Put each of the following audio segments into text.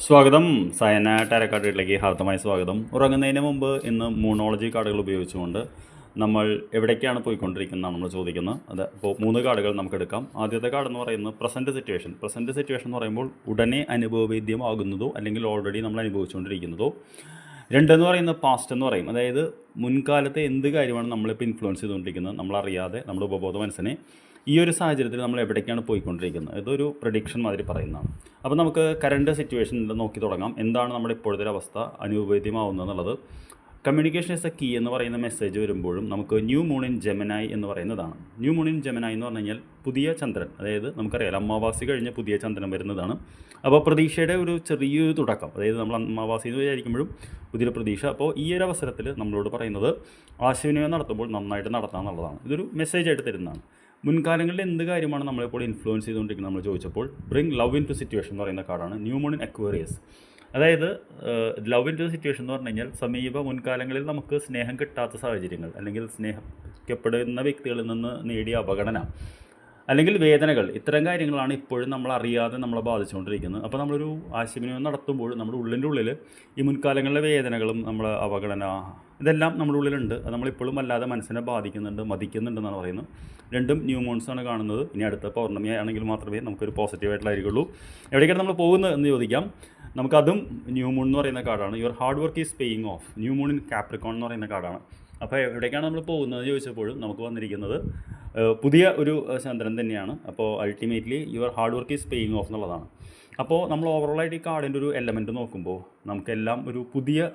സ്വാഗതം. സയന ടാരോ കാർഡിലേക്ക് ഹാർദമായ സ്വാഗതം. ഉറങ്ങുന്നതിന് മുമ്പ് ഇന്ന് മൂണോളജി കാർഡുകൾ ഉപയോഗിച്ചുകൊണ്ട് നമ്മൾ എവിടേക്കാണ് പോയിക്കൊണ്ടിരിക്കുന്നതാണ് നമ്മൾ ചോദിക്കുന്നത്. അത് ഇപ്പോൾ 3 കാർഡുകൾ നമുക്ക് എടുക്കാം. ആദ്യത്തെ കാർഡ് എന്ന് പറയുന്നത് പ്രസൻറ്റ് സിറ്റുവേഷൻ എന്ന് പറയുമ്പോൾ ഉടനെ അനുഭവവേദ്യമാകുന്നതോ അല്ലെങ്കിൽ ഓൾറെഡി നമ്മൾ അനുഭവിച്ചുകൊണ്ടിരിക്കുന്നതോ. 2 എന്ന് പറയുന്നത് പാസ്റ്റ് എന്ന് പറയും. അതായത് മുൻകാലത്തെ എന്ത് കാര്യമാണ് നമ്മളിപ്പോൾ ഇൻഫ്ലുവൻസ് ചെയ്തുകൊണ്ടിരിക്കുന്നത്, നമ്മളറിയാതെ നമ്മുടെ ഉപബോധ മനസ്സിനെ ഈ ഒരു സാഹചര്യത്തിൽ നമ്മൾ എവിടേക്കാണ് പോയിക്കൊണ്ടിരിക്കുന്നത്. ഇതൊരു പ്രഡിക്ഷൻ മാതിരി പറയുന്നതാണ്. അപ്പോൾ നമുക്ക് കറണ്ട് സിറ്റുവേഷൻ നോക്കി തുടങ്ങാം. എന്താണ് നമ്മുടെ ഇപ്പോഴത്തെ ഒരു അവസ്ഥ അനുഭവവേദ്യമാവുന്നത് എന്നുള്ളത്. കമ്മ്യൂണിക്കേഷൻ ഇസ് എ കീ എന്ന് പറയുന്ന മെസ്സേജ് വരുമ്പോഴും നമുക്ക് ന്യൂ മൂൺ ഇൻ ജെമിനായി എന്ന് പറയുന്നതാണ്. ന്യൂ മൂൺ ഇൻ ജെമിനായി എന്ന് പറഞ്ഞു കഴിഞ്ഞാൽ പുതിയ ചന്ദ്രൻ, അതായത് നമുക്കറിയാം അമാവാസി കഴിഞ്ഞ് പുതിയ ചന്ദ്രൻ വരുന്നതാണ്. അപ്പോൾ പ്രതീക്ഷയുടെ ഒരു ചെറിയൊരു തുടക്കം, അതായത് നമ്മൾ അമാവാസി എന്ന് വിചാരിക്കുമ്പോഴും പുതിയൊരു പ്രതീക്ഷ. അപ്പോൾ ഈ ഒരു അവസരത്തിൽ നമ്മളോട് പറയുന്നത് ആശയവിനിമയം നടത്തുമ്പോൾ നന്നായിട്ട് നടത്താമെന്നുള്ളതാണ്. ഇതൊരു മെസ്സേജായിട്ട് തരുന്നതാണ്. മുൻകാലങ്ങളിൽ എന്ത് കാര്യമാണ് നമ്മളിപ്പോൾ ഇൻഫ്ലുവൻസ് ചെയ്തുകൊണ്ടിരിക്കുന്നത് നമ്മൾ ചോദിച്ചപ്പോൾ bring love into situation എന്ന് പറയുന്ന കാർഡാണ്. New moon in Aquarius. അതായത് ലവ് ഇൻ ടു സിറ്റുവേഷൻ എന്ന് പറഞ്ഞു കഴിഞ്ഞാൽ സമീപ മുൻകാലങ്ങളിൽ നമുക്ക് സ്നേഹം കിട്ടാത്ത സാഹചര്യങ്ങൾ, അല്ലെങ്കിൽ സ്നേഹിക്കപ്പെടുന്ന വ്യക്തികളിൽ നിന്ന് നേടിയ അവഗണന, അല്ലെങ്കിൽ വേദനകൾ, ഇത്തരം കാര്യങ്ങളാണ് ഇപ്പോഴും നമ്മൾ അറിയാതെ നമ്മളെ ബാധിച്ചുകൊണ്ടിരിക്കുന്നത്. അപ്പോൾ നമ്മളൊരു ആശയവിനിമയം നടത്തുമ്പോൾ നമ്മുടെ ഉള്ളിൽ ഈ മുൻകാലങ്ങളിലെ വേദനകളും നമ്മളെ അവഗണന ഇതെല്ലാം നമ്മുടെ ഉള്ളിലുണ്ട്. അത് നമ്മളിപ്പോഴും അല്ലാതെ മനസ്സിനെ ബാധിക്കുന്നുണ്ട്, മതിക്കുന്നുണ്ടെന്നാണ് പറയുന്നത്. 2 ന്യൂ മൂൺസാണ് കാണുന്നത്. ഇനി അടുത്ത പൗർണമി ആണെങ്കിൽ മാത്രമേ നമുക്കൊരു പോസിറ്റീവായിട്ടുള്ളായിരിക്കുള്ളൂ. എവിടേക്കാണ് നമ്മൾ പോകുന്നത് എന്ന് ചോദിക്കാം. നമുക്കതും ന്യൂ മൂൺ എന്ന് പറയുന്ന കാർഡാണ്. Your hard work is paying of. New moon in Capricorn എന്ന് പറയുന്ന കാർഡാണ്. അപ്പോൾ എവിടേക്കാണ് നമ്മൾ പോകുന്നത് ചോദിച്ചപ്പോഴും നമുക്ക് വന്നിരിക്കുന്നത് പുതിയ ഒരു ചന്ദ്രൻ തന്നെയാണ്. അപ്പോൾ ultimately your hard work is paying of എന്നുള്ളതാണ്. അപ്പോൾ നമ്മൾ ഓവറോളായിട്ട് ഈ കാർഡിൻ്റെ ഒരു എലമെൻറ്റ് നോക്കുമ്പോൾ നമുക്കെല്ലാം ഒരു പുതിയ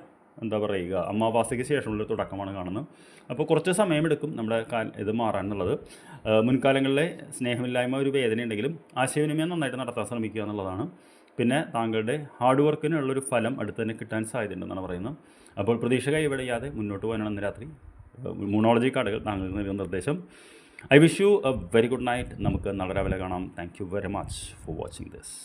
അമാവാസിക്ക് ശേഷമുള്ള തുടക്കമാണ് കാണുന്നത്. അപ്പോൾ കുറച്ച് സമയമെടുക്കും നമ്മുടെ ഇത് മാറാൻ എന്നുള്ളത്. മുൻകാലങ്ങളിലെ സ്നേഹമില്ലായ്മ ഒരു വേദന ഉണ്ടെങ്കിലും ആശയവിനിമയം നന്നായിട്ട് നടത്താൻ ശ്രമിക്കുക എന്നുള്ളതാണ്. പിന്നെ താങ്കളുടെ ഹാർഡ് വർക്കിനുള്ളൊരു ഫലം അടുത്ത് തന്നെ കിട്ടാൻ സാധ്യതയുണ്ടെന്നാണ് പറയുന്നത്. അപ്പോൾ പ്രതീക്ഷ കൈവിടയാതെ മുന്നോട്ട് പോകാനാണ് ഇന്ന് രാത്രി മൂണോളജി കാർഡുകൾ താങ്കൾക്ക് നൽകുന്ന നിർദ്ദേശം. I wish you A very good night. നമുക്ക് നാളെ രാവിലെ കാണാം. Thank you very much for watching this.